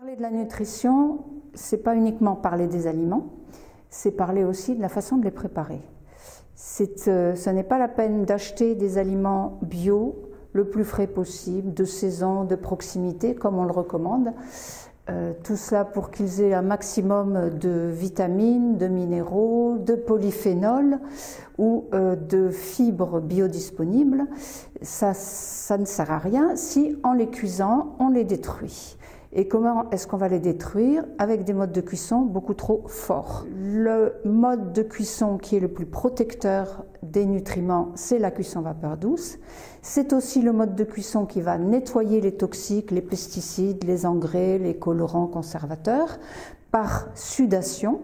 Parler de la nutrition, c'est pas uniquement parler des aliments, c'est parler aussi de la façon de les préparer. Ce n'est pas la peine d'acheter des aliments bio le plus frais possible, de saison, de proximité, comme on le recommande. Tout cela pour qu'ils aient un maximum de vitamines, de minéraux, de polyphénols ou de fibres biodisponibles. Ça ne sert à rien si en les cuisant, on les détruit. Et comment est-ce qu'on va les détruire? Avec des modes de cuisson beaucoup trop forts. Le mode de cuisson qui est le plus protecteur des nutriments, c'est la cuisson vapeur douce. C'est aussi le mode de cuisson qui va nettoyer les toxiques, les pesticides, les engrais, les colorants conservateurs par sudation.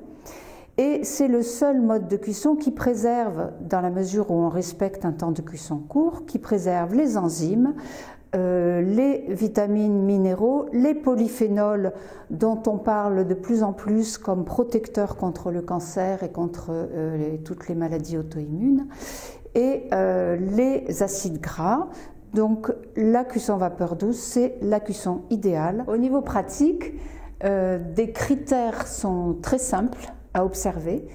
Et c'est le seul mode de cuisson qui préserve, dans la mesure où on respecte un temps de cuisson court, qui préserve les enzymes, les vitamines, minéraux, les polyphénols dont on parle de plus en plus comme protecteurs contre le cancer et contre toutes les maladies auto-immunes, et les acides gras. Donc la cuisson vapeur douce, c'est la cuisson idéale. Au niveau pratique, des critères sont très simples à observer.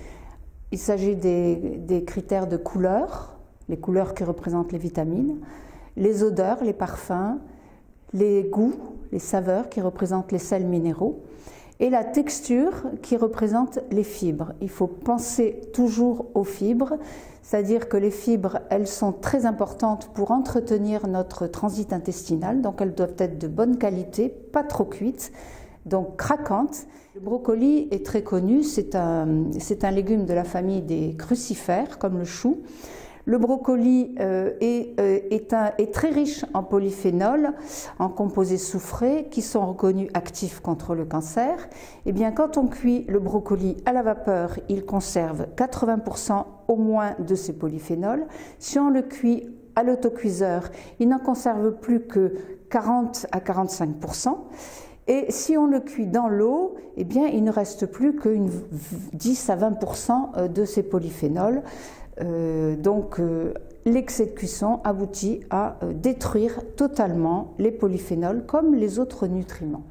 Il s'agit des critères de couleur, les couleurs qui représentent les vitamines, les odeurs, les parfums, les goûts, les saveurs qui représentent les sels minéraux et la texture qui représente les fibres. Il faut penser toujours aux fibres, c'est-à-dire que les fibres, elles sont très importantes pour entretenir notre transit intestinal, donc elles doivent être de bonne qualité, pas trop cuites, donc craquantes. Le brocoli est très connu, c'est un légume de la famille des crucifères, comme le chou. Le brocoli est très riche en polyphénols, en composés soufrés qui sont reconnus actifs contre le cancer. Et bien, quand on cuit le brocoli à la vapeur, il conserve 80% au moins de ces polyphénols. Si on le cuit à l'autocuiseur, il n'en conserve plus que 40 à 45%. Et si on le cuit dans l'eau, eh bien, il ne reste plus que 10 à 20% de ces polyphénols. L'excès de cuisson aboutit à détruire totalement les polyphénols comme les autres nutriments.